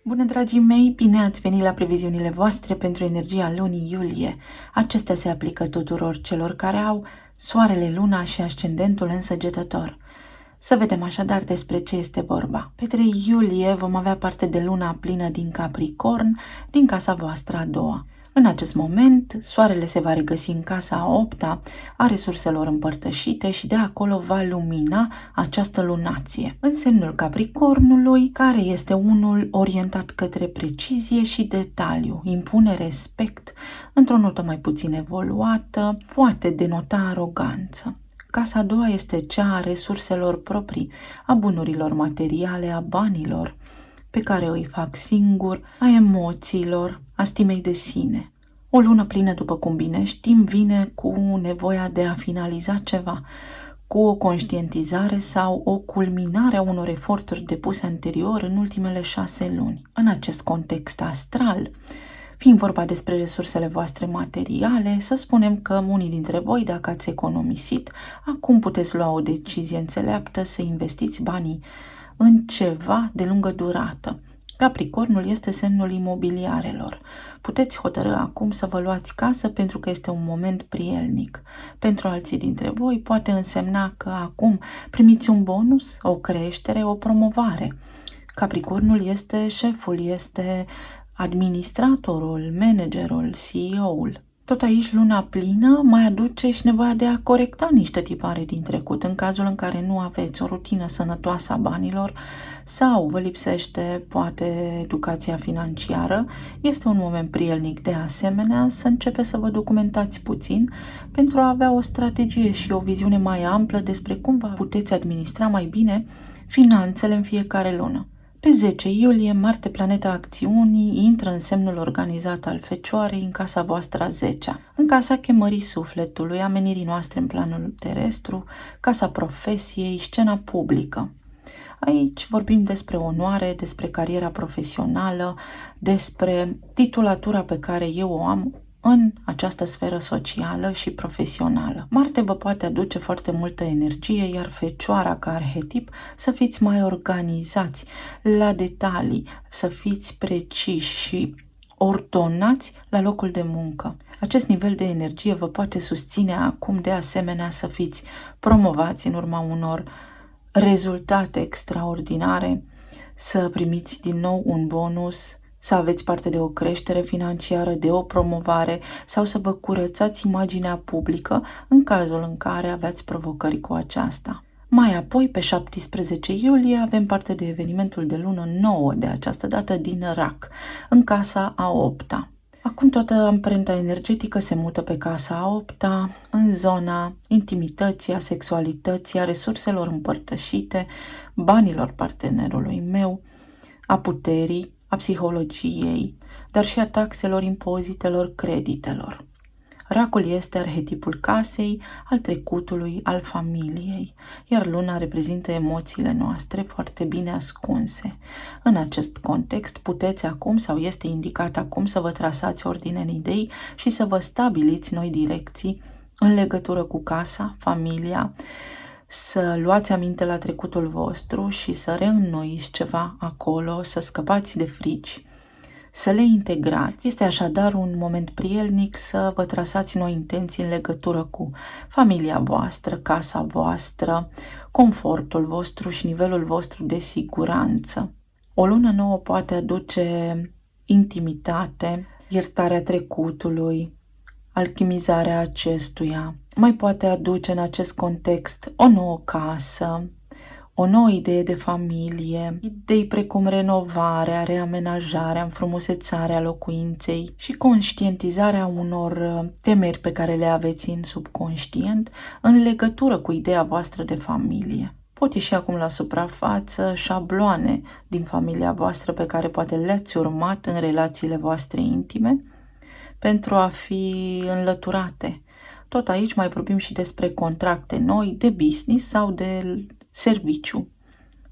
Bună, dragii mei! Bine ați venit la previziunile voastre pentru energia lunii iulie. Acestea se aplică tuturor celor care au soarele, luna și ascendentul în Săgetător. Să vedem așadar despre ce este vorba. Pe 3 iulie vom avea parte de luna plină din Capricorn, din casa voastră a doua. În acest moment, soarele se va regăsi în casa a opta a resurselor împărtășite și de acolo va lumina această lunație. În semnul Capricornului, care este unul orientat către precizie și detaliu, impune respect într-o notă mai puțin evoluată, poate denota aroganță. Casa a doua este cea a resurselor proprii, a bunurilor materiale, a banilor pe care îi fac singur, a emoțiilor, a stimei de sine. O lună plină, după cum bine știm, vine cu nevoia de a finaliza ceva, cu o conștientizare sau o culminare a unor eforturi depuse anterior în ultimele 6 luni. În acest context astral, fiind vorba despre resursele voastre materiale, să spunem că unii dintre voi, dacă ați economisit, acum puteți lua o decizie înțeleaptă să investiți banii în ceva de lungă durată. Capricornul este semnul imobiliarelor. Puteți hotărâ acum să vă luați casă pentru că este un moment prielnic. Pentru alții dintre voi poate însemna că acum primiți un bonus, o creștere, o promovare. Capricornul este șeful, este administratorul, managerul, CEO-ul. Tot aici, luna plină mai aduce și nevoia de a corecta niște tipare din trecut, în cazul în care nu aveți o rutină sănătoasă a banilor sau vă lipsește, poate, educația financiară. Este un moment prielnic de asemenea să începeți să vă documentați puțin pentru a avea o strategie și o viziune mai amplă despre cum vă puteți administra mai bine finanțele în fiecare lună. Pe 10 iulie, Marte, planeta acțiunii, intră în semnul organizat al Fecioarei, în casa voastră a 10-a, în casa chemării sufletului, a menirii noastre în planul terestru, casa profesiei, scena publică. Aici vorbim despre onoare, despre cariera profesională, despre titulatura pe care eu o am în această sferă socială și profesională. Marte vă poate aduce foarte multă energie, iar Fecioara ca arhetip să fiți mai organizați la detalii, să fiți preciși și ordonați la locul de muncă. Acest nivel de energie vă poate susține acum de asemenea să fiți promovați în urma unor rezultate extraordinare, să primiți din nou un bonus, să aveți parte de o creștere financiară, de o promovare sau să vă curățați imaginea publică în cazul în care aveți provocări cu aceasta. Mai apoi, pe 17 iulie, avem parte de evenimentul de lună nouă de această dată din Rac, în casa a 8-a. Acum toată amprenta energetică se mută pe casa a 8-a, în zona intimității, a sexualității, a resurselor împărtășite, banilor partenerului meu, a puterii, a psihologiei, dar și a taxelor, impozitelor, creditelor. Racul este arhetipul casei, al trecutului, al familiei, iar luna reprezintă emoțiile noastre foarte bine ascunse. În acest context puteți acum sau este indicat acum să vă trasați ordine în idei și să vă stabiliți noi direcții în legătură cu casa, familia, să luați aminte la trecutul vostru și să reînnoiți ceva acolo, să scăpați de frici, să le integrați. Este așadar un moment prielnic să vă trasați noi intenții în legătură cu familia voastră, casa voastră, confortul vostru și nivelul vostru de siguranță. O lună nouă poate aduce intimitate, iertarea trecutului, alchimizarea acestuia. Mai poate aduce în acest context o nouă casă, o nouă idee de familie, idei precum renovarea, reamenajarea, înfrumusețarea locuinței și conștientizarea unor temeri pe care le aveți în subconștient în legătură cu ideea voastră de familie. Pot ieși acum la suprafață șabloane din familia voastră pe care poate le-ați urmat în relațiile voastre intime pentru a fi înlăturate. Tot aici mai vorbim și despre contracte noi de business sau de serviciu.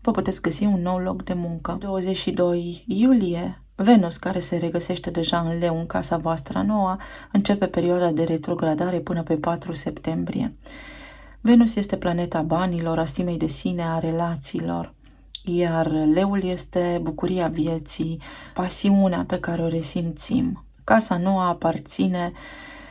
Vă puteți găsi un nou loc de muncă. 22 iulie, Venus, care se regăsește deja în Leu, în casa voastră nouă, începe perioada de retrogradare până pe 4 septembrie. Venus este planeta banilor, a stimei de sine, a relațiilor. iar leul este bucuria vieții, pasiunea pe care o resimțim. Casa nouă aparține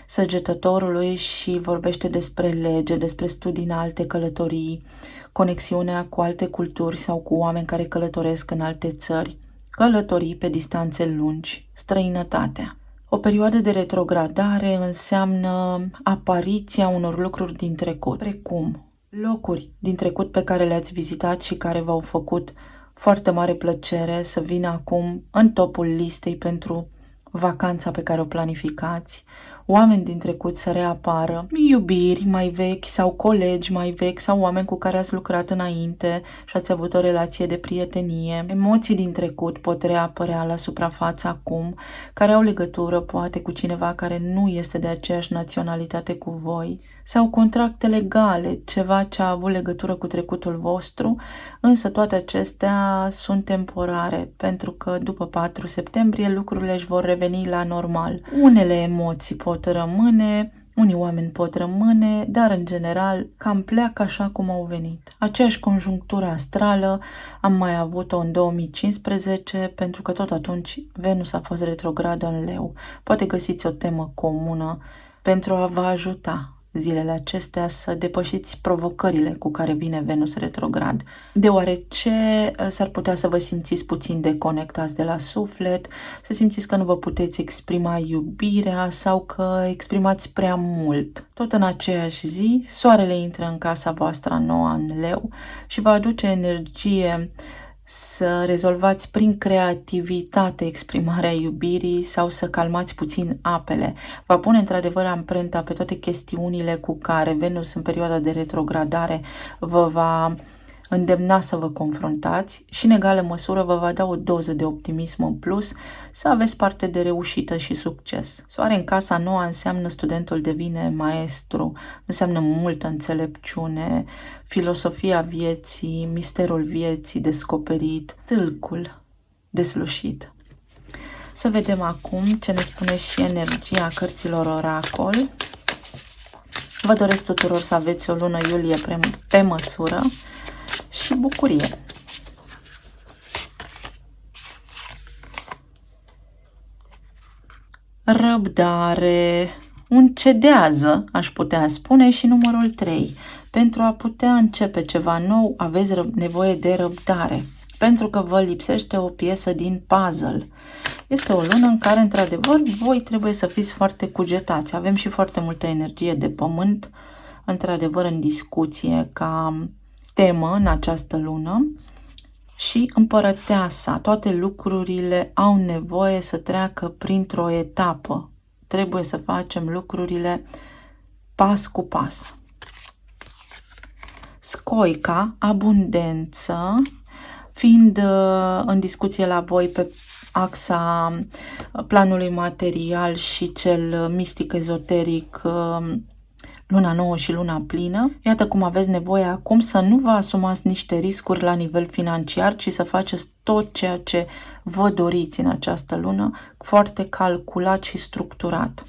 Săgetătorului și vorbește despre lege, despre studii înalte, călătorii, conexiunea cu alte culturi sau cu oameni care călătoresc în alte țări, călătorii pe distanțe lungi, străinătatea. O perioadă de retrogradare înseamnă apariția unor lucruri din trecut, precum locuri din trecut pe care le-ați vizitat și care v-au făcut foarte mare plăcere să vină acum în topul listei pentru vacanța pe care o planificați, oameni din trecut să reapară, iubiri mai vechi sau colegi mai vechi sau oameni cu care ați lucrat înainte și ați avut o relație de prietenie. Emoții din trecut pot reapărea la suprafață acum, care au legătură poate cu cineva care nu este de aceeași naționalitate cu voi, sau contracte legale, ceva ce a avut legătură cu trecutul vostru, însă toate acestea sunt temporare, pentru că după 4 septembrie lucrurile își vor reveni la normal. Unele emoții pot rămâne, unii oameni pot rămâne, dar în general cam pleacă așa cum au venit. Aceeași conjunctură astrală am mai avut-o în 2015, pentru că tot atunci Venus a fost retrogradă în Leu. Poate găsiți o temă comună pentru a vă ajuta zilele acestea să depășiți provocările cu care vine Venus retrograd, deoarece s-ar putea să vă simțiți puțin deconectați de la suflet, să simțiți că nu vă puteți exprima iubirea sau că exprimați prea mult. Tot în aceeași zi, soarele intră în casa voastră nouă în Leu și va aduce energie să rezolvați prin creativitate exprimarea iubirii sau să calmați puțin apele. Va pune într-adevăr amprenta pe toate chestiunile cu care Venus în perioada de retrogradare vă va îndemna să vă confruntați și în egală măsură vă va da o doză de optimism în plus să aveți parte de reușită și succes. Soare în casa nouă înseamnă studentul devine maestru, înseamnă multă înțelepciune, filosofia vieții, misterul vieții descoperit, tâlcul deslușit. Să vedem acum ce ne spune și energia cărților oracol. Vă doresc tuturor să aveți o lună iulie pe măsură și bucurie. Răbdare. Uncedează, aș putea spune, și numărul 3. Pentru a putea începe ceva nou, aveți nevoie de răbdare, pentru că vă lipsește o piesă din puzzle. Este o lună în care, într-adevăr, voi trebuie să fiți foarte cugetați. Avem și foarte multă energie de pământ, într-adevăr, în discuție ca temă în această lună și împărăteasa. Toate lucrurile au nevoie să treacă printr-o etapă. Trebuie să facem lucrurile pas cu pas. Scoica, abundență, fiind în discuție la voi pe axa planului material și cel mistic-ezoteric, luna nouă și luna plină. Iată cum aveți nevoie acum să nu vă asumați niște riscuri la nivel financiar, ci să faceți tot ceea ce vă doriți în această lună, foarte calculat și structurat.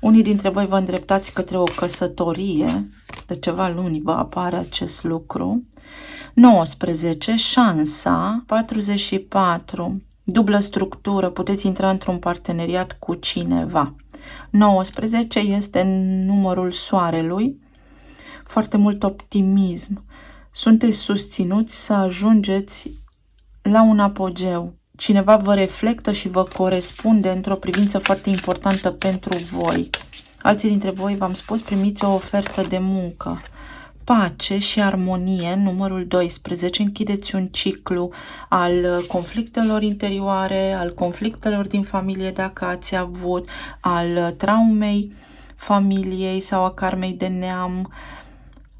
Unii dintre voi vă îndreptați către o căsătorie, de ceva luni vă apare acest lucru. 19, șansa, 44, dublă structură, puteți intra într-un parteneriat cu cineva. 19 este numărul soarelui, foarte mult optimism. Sunteți susținuți să ajungeți la un apogeu. Cineva vă reflectă și vă corespunde într-o privință foarte importantă pentru voi. Alții dintre voi, v-am spus, primiți o ofertă de muncă. Pace și armonie, numărul 12, închideți un ciclu al conflictelor interioare, al conflictelor din familie dacă ați avut, al traumei familiei sau a karmei de neam.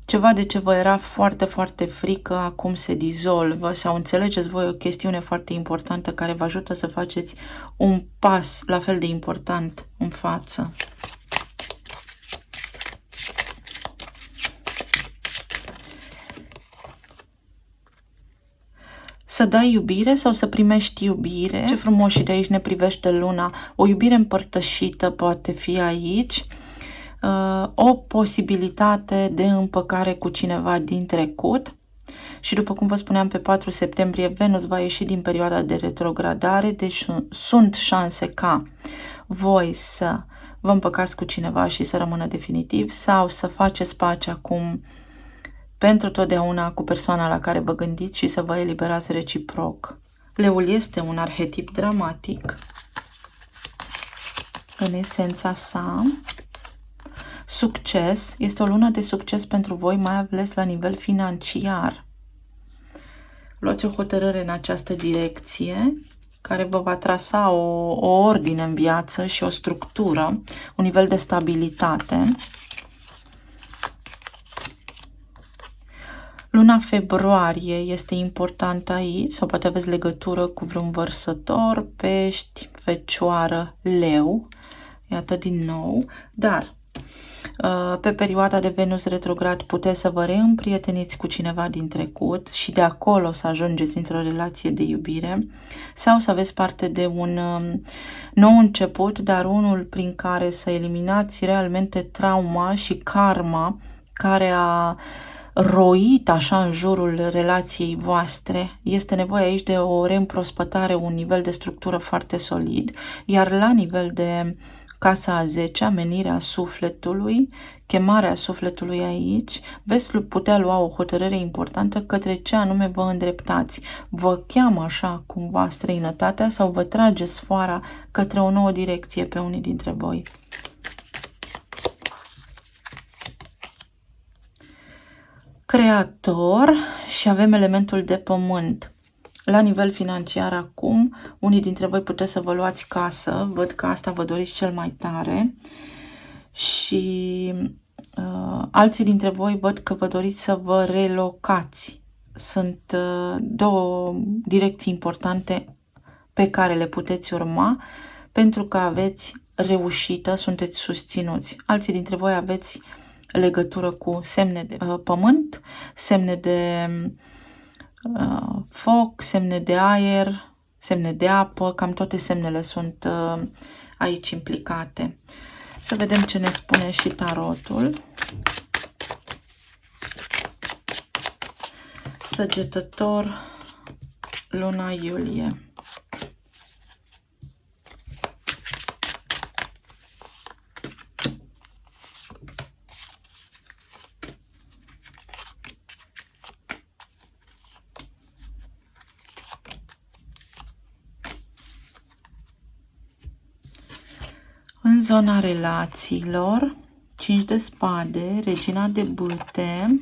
Ceva de ce vă era foarte, foarte frică, acum se dizolvă sau înțelegeți voi o chestiune foarte importantă care vă ajută să faceți un pas la fel de important în față. Să dai iubire sau să primești iubire. Ce frumos și de aici ne privește luna. O iubire împărtășită poate fi aici. o posibilitate de împăcare cu cineva din trecut. Și după cum vă spuneam, pe 4 septembrie Venus va ieși din perioada de retrogradare, deci sunt șanse ca voi să vă împăcați cu cineva și să rămână definitiv sau să faceți pace acum pentru totdeauna cu persoana la care vă gândiți și să vă eliberați reciproc. Leul este un arhetip dramatic în esența sa. Succes, este o lună de succes pentru voi, mai ales la nivel financiar. Luați o hotărâre în această direcție care vă va trasa o ordine în viață și o structură, un nivel de stabilitate. Luna februarie este importantă aici, sau poate aveți legătură cu vreun vărsător, pești, fecioară, leu, iată din nou, dar pe perioada de Venus retrograd puteți să vă reîmprieteniți cu cineva din trecut și de acolo să ajungeți într-o relație de iubire sau să aveți parte de un nou început, dar unul prin care să eliminați realmente trauma și karma care a roit așa în jurul relației voastre. Este nevoie aici de o reîmprospătare, un nivel de structură foarte solid, iar la nivel de Casa a 10-a, menirea sufletului, chemarea sufletului aici, veți putea lua o hotărâre importantă către ce anume vă îndreptați. Vă cheamă așa cumva străinătatea sau vă trage sfoara către o nouă direcție pe unii dintre voi. Creator și avem elementul de pământ. La nivel financiar acum, unii dintre voi puteți să vă luați casă, văd că asta vă doriți cel mai tare și alții dintre voi văd că vă doriți să vă relocați. Sunt două direcții importante pe care le puteți urma pentru că aveți reușită, sunteți susținuți. Alții dintre voi aveți legătură cu semne de pământ, semne de foc, semne de aer, semne de apă, cam toate semnele sunt aici implicate. Să vedem ce ne spune și tarotul. Săgetător, luna iulie. În zona relațiilor, 5 de spade, regina de bâte,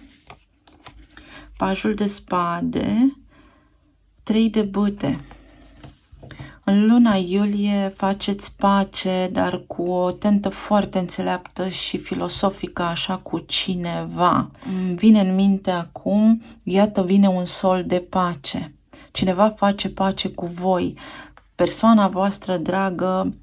pajul de spade, 3 de bâte. În luna iulie faceți pace, dar cu o tentă foarte înțeleaptă și filosofică, așa cu cineva. Îmi vine în minte acum, iată vine un sol de pace. Cineva face pace cu voi. Persoana voastră dragă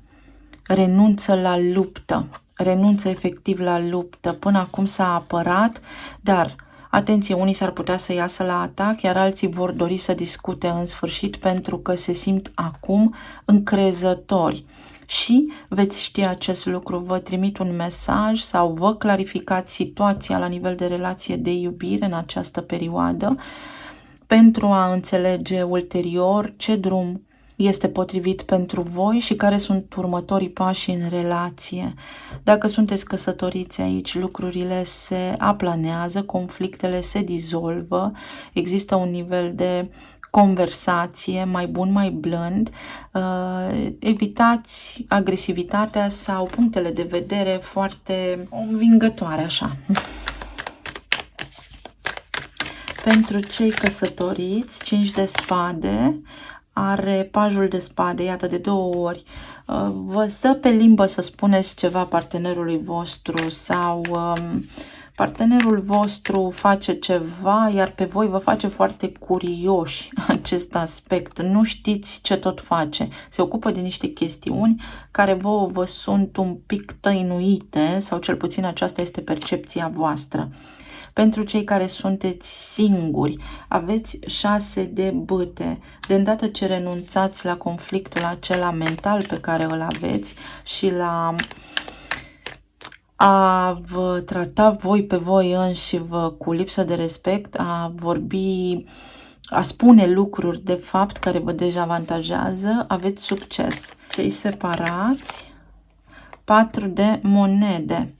renunță la luptă, renunță efectiv la luptă. Până acum s-a apărat, dar atenție, unii s-ar putea să iasă la atac, iar alții vor dori să discute în sfârșit pentru că se simt acum încrezători. Și veți ști acest lucru, vă trimit un mesaj sau vă clarificați situația la nivel de relație de iubire în această perioadă pentru a înțelege ulterior ce drum este potrivit pentru voi și care sunt următorii pași în relație. Dacă sunteți căsătoriți aici, lucrurile se aplanează, conflictele se dizolvă, există un nivel de conversație mai bun, mai blând. Evitați agresivitatea sau punctele de vedere foarte învingătoare, așa. Pentru cei căsătoriți, 5 de spade, are pajul de spade, iată, de 2 ori. Vă stă pe limbă să spuneți ceva partenerului vostru sau partenerul vostru face ceva, iar pe voi vă face foarte curioși acest aspect. Nu știți ce tot face. Se ocupă de niște chestiuni care vă sunt un pic tăinuite sau cel puțin aceasta este percepția voastră. Pentru cei care sunteți singuri, aveți 6 de bâte. De îndată ce renunțați la conflictul acela mental pe care îl aveți și la a vă trata voi pe voi înși-vă cu lipsă de respect, a vorbi, a spune lucruri de fapt care vă dezavantajează, aveți succes. Cei separați, 4 de monede.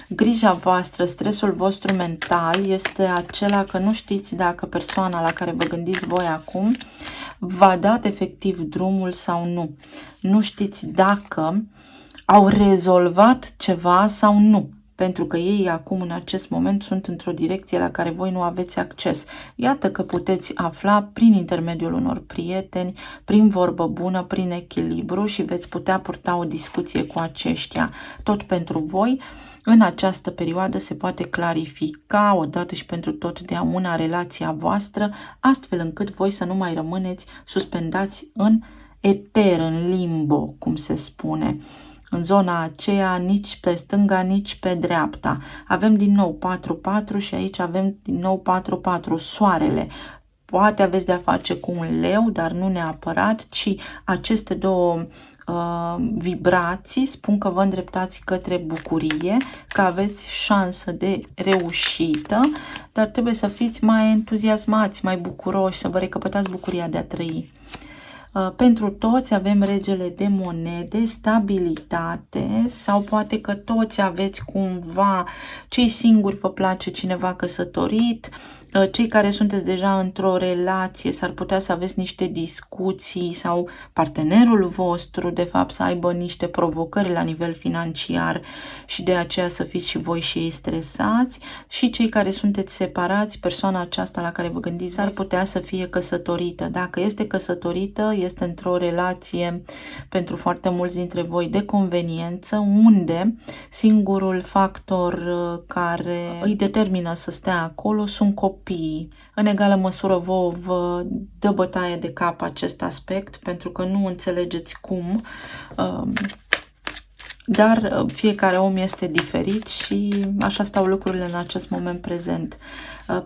Grija voastră, stresul vostru mental este acela că nu știți dacă persoana la care vă gândiți voi acum v-a dat efectiv drumul sau nu. Nu știți dacă au rezolvat ceva sau nu, pentru că ei acum în acest moment sunt într-o direcție la care voi nu aveți acces. Iată că puteți afla prin intermediul unor prieteni, prin vorbă bună, prin echilibru și veți putea purta o discuție cu aceștia. Tot pentru voi, în această perioadă se poate clarifica odată și pentru totdeauna relația voastră, astfel încât voi să nu mai rămâneți suspendați în eter, în limbo, cum se spune. În zona aceea, nici pe stânga, nici pe dreapta. Avem din nou 4-4 și aici avem din nou 4-4, soarele. Poate aveți de-a face cu un leu, dar nu neapărat, ci aceste două vibrații spun că vă îndreptați către bucurie, că aveți șansă de reușită, dar trebuie să fiți mai entuziasmați, mai bucuroși, să vă recăpătați bucuria de a trăi. Pentru toți avem regele de monede, stabilitate, sau poate că toți aveți cumva, cei singuri vă place cineva căsătorit, cei care sunteți deja într-o relație s-ar putea să aveți niște discuții sau partenerul vostru de fapt să aibă niște provocări la nivel financiar și de aceea să fiți și voi și ei stresați, și cei care sunteți separați, persoana aceasta la care vă gândiți ar putea să fie căsătorită. Dacă este căsătorită, este într-o relație pentru foarte mulți dintre voi de conveniență, unde singurul factor care îi determină să stea acolo sunt copiii. În egală măsură vă dă bătaie de cap acest aspect, pentru că nu înțelegeți cum, dar fiecare om este diferit și așa stau lucrurile în acest moment prezent.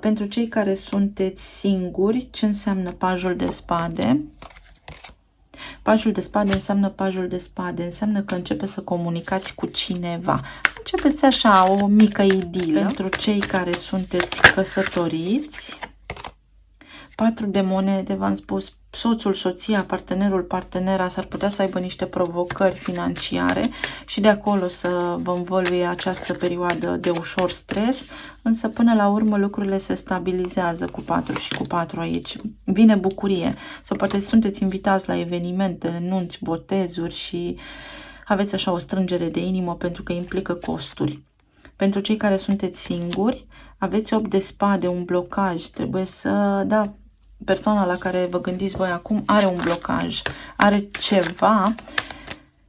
Pentru cei care sunteți singuri, ce înseamnă pajul de spade? Pajul de spade înseamnă pajul de spade, înseamnă că începeți să comunicați cu cineva. Începeți așa o mică idilă. Pentru cei care sunteți căsătoriți, 4 de monede, v-am spus, soțul, soția, partenerul, partenera s-ar putea să aibă niște provocări financiare și de acolo să vă învăluie această perioadă de ușor stres, însă până la urmă lucrurile se stabilizează cu 4 și cu 4 aici. Vine bucurie sau poate sunteți invitați la evenimente, nunți, botezuri și aveți așa o strângere de inimă pentru că implică costuri. Pentru cei care sunteți singuri, aveți 8 de spade, un blocaj, trebuie să, da, persoana la care vă gândiți voi acum are un blocaj, are ceva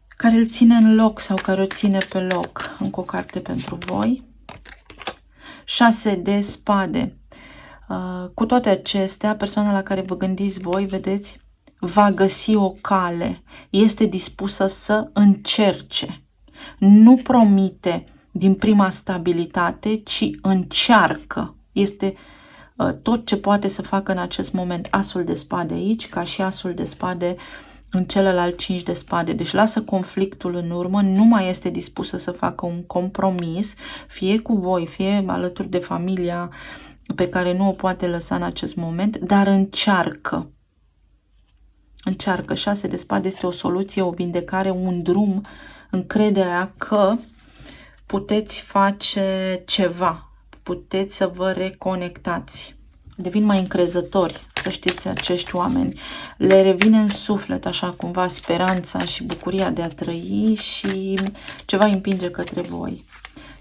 care îl ține în loc sau care o ține pe loc. Încă o carte pentru voi. 6 de spade. Cu toate acestea, persoana la care vă gândiți voi, vedeți, va găsi o cale, este dispusă să încerce. Nu promite din prima stabilitate, ci încearcă. Este tot ce poate să facă în acest moment asul de spade aici, ca și asul de spade în celălalt 5 de spade. Deci lasă conflictul în urmă, nu mai este dispusă să facă un compromis, fie cu voi, fie alături de familia pe care nu o poate lăsa în acest moment, dar încearcă. Încearcă. 6 de spade este o soluție, o vindecare, un drum, încrederea că puteți face ceva, puteți să vă reconectați. Devin mai încrezători, să știți, acești oameni. Le revine în suflet, așa cumva, speranța și bucuria de a trăi și ceva îi împinge către voi.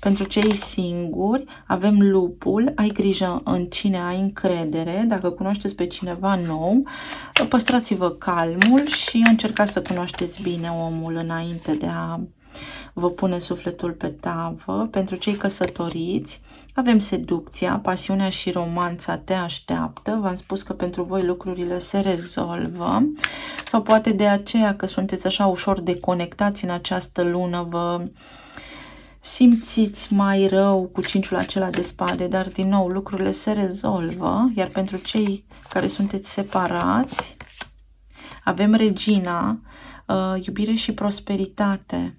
Pentru cei singuri avem lupul, ai grijă în cine ai încredere. Dacă cunoașteți pe cineva nou, păstrați-vă calmul și încercați să cunoașteți bine omul înainte de a vă pune sufletul pe tavă. Pentru cei căsătoriți avem seducția, pasiunea și romanța te așteaptă. V-am spus că pentru voi lucrurile se rezolvă sau poate de aceea că sunteți așa ușor deconectați în această lună, vă simțiți mai rău cu 5-ul acela de spade, dar din nou lucrurile se rezolvă. Iar pentru cei care sunteți separați avem regina, iubire și prosperitate.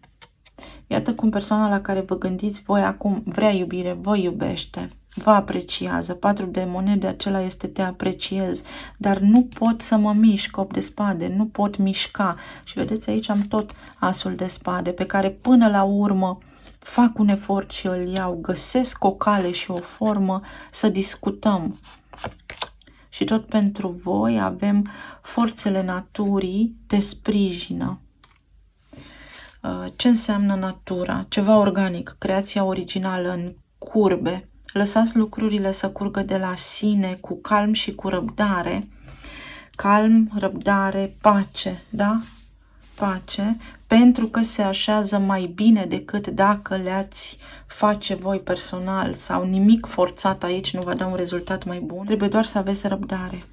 Iată cum persoana la care vă gândiți voi acum vrea iubire, vă iubește, vă apreciază. 4 de monede, acela este te apreciez, dar nu pot să mă mișc, 8 de spade, nu pot mișca. Și vedeți, aici am tot asul de spade, pe care până la urmă fac un efort și îl iau, găsesc o cale și o formă să discutăm. Și tot pentru voi avem forțele naturii te sprijină. Ce înseamnă natura? Ceva organic, creația originală în curbe. Lăsați lucrurile să curgă de la sine cu calm și cu răbdare. Calm, răbdare, pace, da? Pace, pentru că se așează mai bine decât dacă le-ați face voi personal sau nimic forțat aici nu va da un rezultat mai bun. Trebuie doar să aveți răbdare.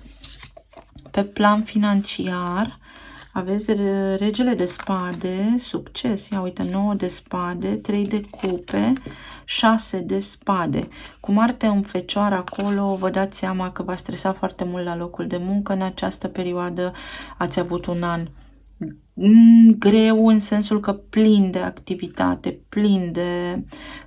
Pe plan financiar, aveți regele de spade, succes, ia uite, 9 de spade, 3 de cupe, 6 de spade. Cu Marte în Fecioară acolo, vă dați seama că v-a stresat foarte mult la locul de muncă. În această perioadă ați avut un an greu în sensul că plin de activitate, plin de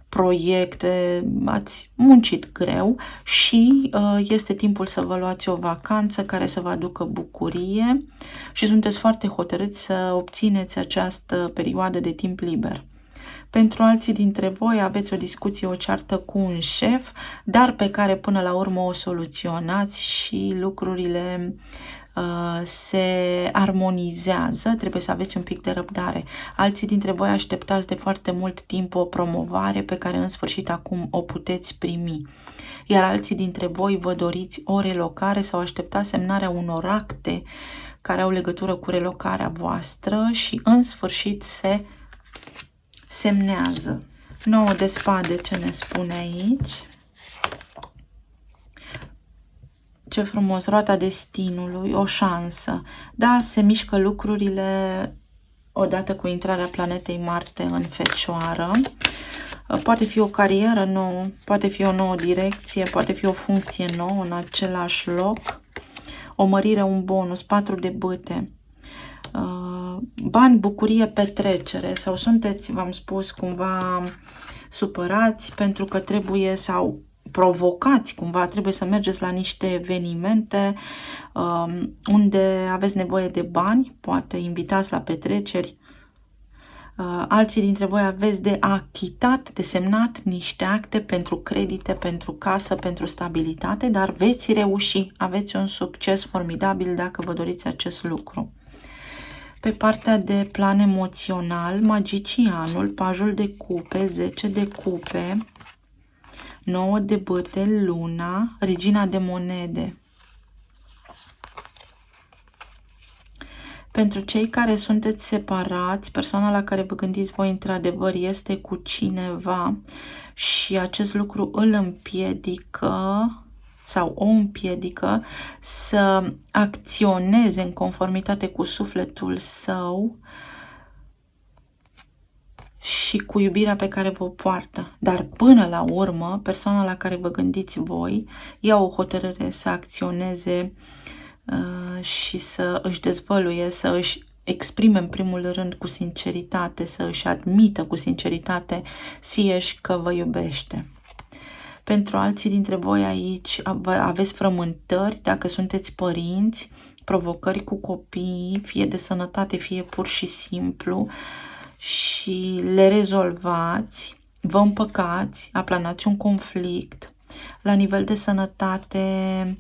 proiecte, ați muncit greu și este timpul să vă luați o vacanță care să vă aducă bucurie și sunteți foarte hotărâți să obțineți această perioadă de timp liber. Pentru alții dintre voi aveți o discuție, o ceartă cu un șef, dar pe care până la urmă o soluționați și lucrurile se armonizează, trebuie să aveți un pic de răbdare. Alții dintre voi așteptați de foarte mult timp o promovare pe care în sfârșit acum o puteți primi. Iar alții dintre voi vă doriți o relocare sau așteptați semnarea unor acte care au legătură cu relocarea voastră și în sfârșit se semnează. 9 de spade, ce ne spune aici? Ce frumos, roata destinului, o șansă. Da, se mișcă lucrurile odată cu intrarea planetei Marte în Fecioară. Poate fi o carieră nouă, poate fi o nouă direcție, poate fi o funcție nouă în același loc. O mărire, un bonus, 4 de bâte. Bani, bucurie, petrecere sau sunteți, v-am spus, cumva supărați pentru că trebuie sau provocați cumva, trebuie să mergeți la niște evenimente unde aveți nevoie de bani, poate invitați la petreceri. Alții dintre voi aveți de achitat, de semnat niște acte pentru credite, pentru casă, pentru stabilitate, dar veți reuși, aveți un succes formidabil dacă vă doriți acest lucru. Pe partea de plan emoțional, magicianul, pajul de cupe, 10 de cupe, 9 de bâte, luna, regina de monede. Pentru cei care sunteți separați, persoana la care vă gândiți voi într-adevăr este cu cineva și acest lucru îl împiedică sau o împiedică să acționeze în conformitate cu sufletul său și cu iubirea pe care vă poartă. Dar până la urmă, persoana la care vă gândiți voi ia o hotărâre să acționeze și să își dezvăluie, să își exprime în primul rând cu sinceritate, să își admită cu sinceritate sieși că vă iubește. Pentru alții dintre voi aici aveți frământări, dacă sunteți părinți, provocări cu copiii, fie de sănătate, fie pur și simplu, și le rezolvați, vă împăcați, aplanați un conflict. La nivel de sănătate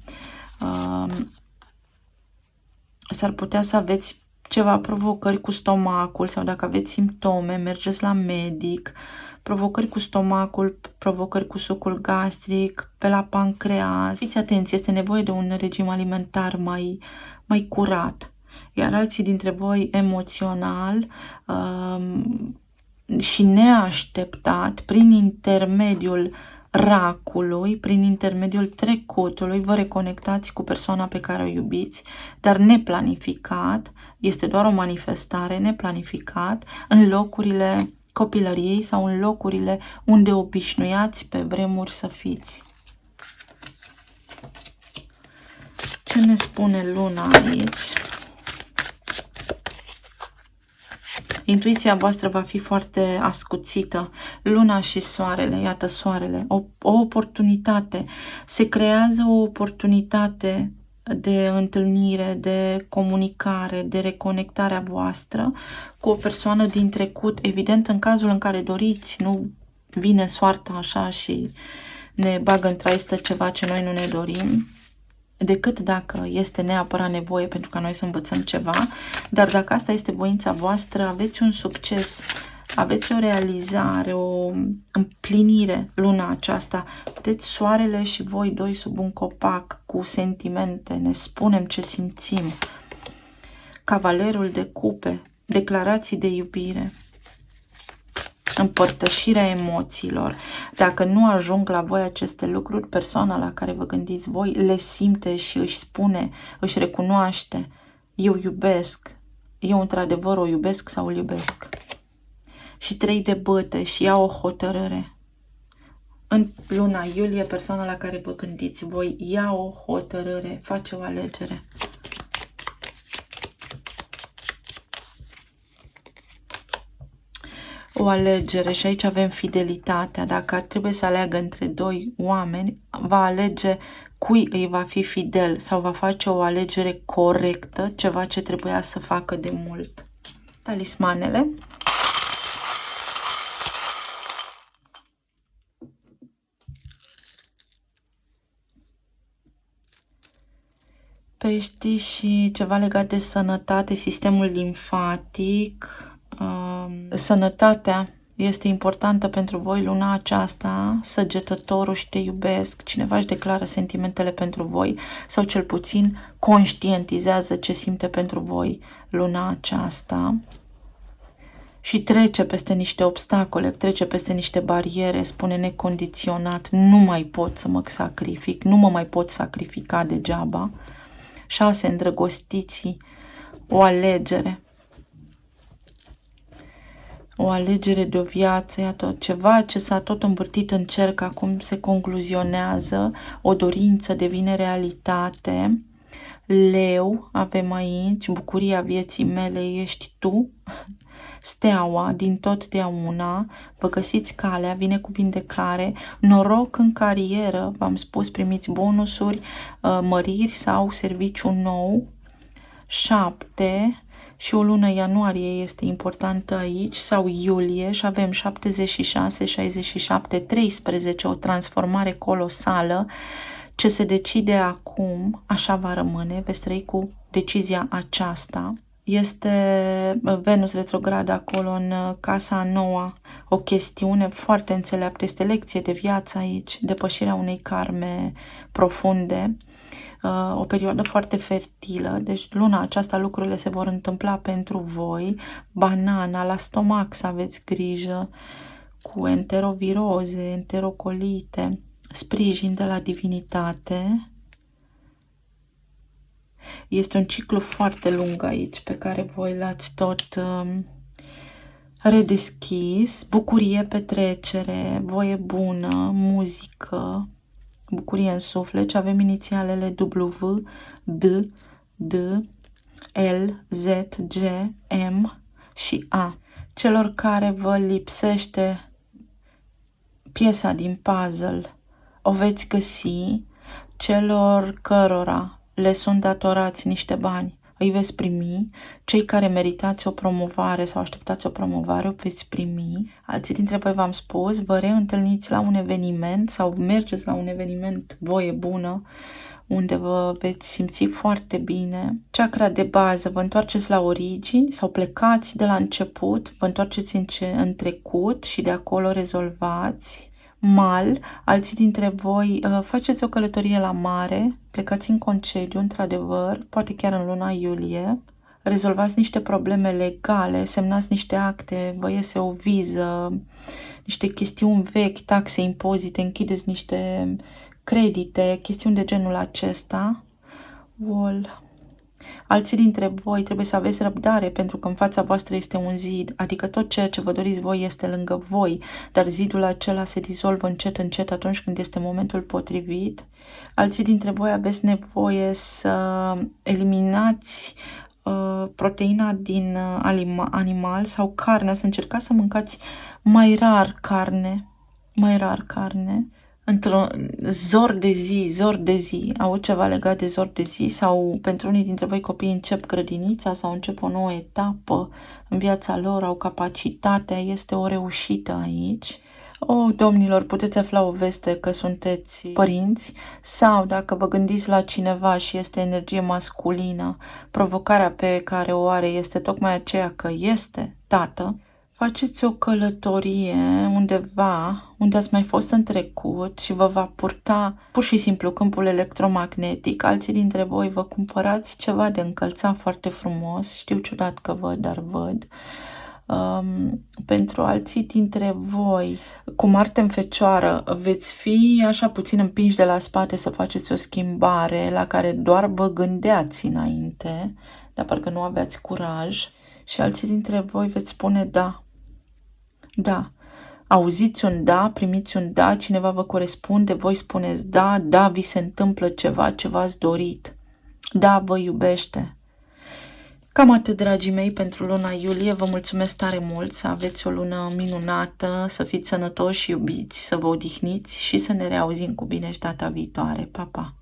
s-ar putea să aveți ceva provocări cu stomacul sau dacă aveți simptome, mergeți la medic. Provocări cu stomacul, provocări cu sucul gastric, pe la pancreas. Fiți atenți, este nevoie de un regim alimentar mai curat. Iar alții dintre voi emoțional și neașteptat, prin intermediul racului, prin intermediul trecutului, vă reconectați cu persoana pe care o iubiți, dar neplanificat, este doar o manifestare, neplanificat, în locurile copilăriei sau în locurile unde obișnuiați pe vremuri să fiți. Ce ne spune luna aici? Intuiția voastră va fi foarte ascuțită. Luna și soarele, iată soarele, o oportunitate. Se creează o oportunitate de întâlnire, de comunicare, de reconectare a voastră cu o persoană din trecut. Evident, în cazul în care doriți, nu vine soarta așa și ne bagă în traistă ceva ce noi nu ne dorim, decât dacă este neapărat nevoie pentru ca noi să învățăm ceva. Dar dacă asta este voința voastră, aveți un succes, aveți o realizare, o împlinire luna aceasta. Vedeți soarele și voi doi sub un copac cu sentimente, ne spunem ce simțim. Cavalerul de cupe, declarații de iubire, împărtășirea emoțiilor. Dacă nu ajung la voi aceste lucruri, persoana la care vă gândiți voi le simte și își spune, își recunoaște: eu iubesc, eu într-adevăr o iubesc sau îl iubesc. Și 3 de bâte și ia o hotărâre. În luna iulie, persoana la care vă gândiți voi ia o hotărâre, face o alegere. O alegere și aici avem fidelitatea. Dacă trebuie să aleagă între 2 oameni, va alege cui îi va fi fidel sau va face o alegere corectă, ceva ce trebuia să facă de mult. Talismanele. Pești și ceva legat de sănătate, sistemul limfatic. Sănătatea este importantă pentru voi luna aceasta. Săgetătorul și te iubesc. Cineva își declară sentimentele pentru voi sau cel puțin conștientizează ce simte pentru voi luna aceasta. Și trece peste niște obstacole, trece peste niște bariere, spune necondiționat: nu mai pot să mă sacrific, nu mă mai pot sacrifica degeaba. 6 îndrăgostiții, o alegere. O alegere de o viață, iată, ceva ce s-a tot învârtit în cerc, acum se concluzionează, o dorință devine realitate. Leu avem aici, bucuria vieții mele ești tu. Steaua, din totdeauna, vă găsiți calea, vine cu vindecare, noroc în carieră, v-am spus, primiți bonusuri, măriri sau serviciu nou. 7 și o lună ianuarie este importantă aici, sau iulie, și avem 76, 67, 13, o transformare colosală. Ce se decide acum, așa va rămâne, veți trăi cu decizia aceasta. Este Venus retrograd acolo în casa a noua, o chestiune foarte înțeleaptă, este lecție de viață aici, depășirea unei karme profunde, o perioadă foarte fertilă, deci luna aceasta lucrurile se vor întâmpla pentru voi. Banana, la stomac să aveți grijă, cu enteroviroze, enterocolite, sprijin de la divinitate. Este un ciclu foarte lung aici, pe care voi l-ați tot redeschis. Bucurie, petrecere, voie bună, muzică, bucurie în suflet. Și avem inițialele W, D, D, L, Z, G, M și A. Celor care vă lipsește piesa din puzzle, o veți găsi. Celor cărora le sunt datorați niște bani, îi veți primi. Cei care meritați o promovare sau așteptați o promovare, o veți primi. Alții dintre voi, v-am spus, vă reîntâlniți la un eveniment sau mergeți la un eveniment, voie bună, unde vă veți simți foarte bine. Chakra de bază, vă întoarceți la origini sau plecați de la început, vă întoarceți în trecut și de acolo rezolvați. Mal, alții dintre voi faceți o călătorie la mare, plecați în concediu, într-adevăr, poate chiar în luna iulie, rezolvați niște probleme legale, semnați niște acte, vă iese o viză, niște chestiuni vechi, taxe, impozite, închideți niște credite, chestiuni de genul acesta. Alții dintre voi trebuie să aveți răbdare, pentru că în fața voastră este un zid, adică tot ceea ce vă doriți voi este lângă voi, dar zidul acela se dizolvă încet, încet atunci când este momentul potrivit. Alții dintre voi aveți nevoie să eliminați proteina din animal sau carnea, să încercați să mâncați mai rar carne, într-o zor de zi, au ceva legat de zor de zi sau pentru unii dintre voi copiii încep grădinița sau încep o nouă etapă în viața lor, au capacitatea, este o reușită aici. Domnilor, puteți afla o veste că sunteți părinți sau dacă vă gândiți la cineva și este energie masculină, provocarea pe care o are este tocmai aceea că este tată. Faceți o călătorie undeva unde ați mai fost în trecut și vă va purta pur și simplu câmpul electromagnetic. Alții dintre voi vă cumpărați ceva de încălțat foarte frumos. Știu ciudat că văd, dar văd. Pentru alții dintre voi, cu Marte în Fecioară, veți fi așa puțin împinși de la spate să faceți o schimbare la care doar vă gândeați înainte, dar parcă nu aveați curaj. Și alții dintre voi veți spune da. Da. Auziți un da, primiți un da, cineva vă corespunde, voi spuneți da, da, vi se întâmplă ceva, ce v-ați dorit. Da, vă iubește. Cam atât, dragii mei, pentru luna iulie. Vă mulțumesc tare mult, să aveți o lună minunată, să fiți sănătoși și iubiți, să vă odihniți și să ne reauzim cu bine și data viitoare. Pa, pa!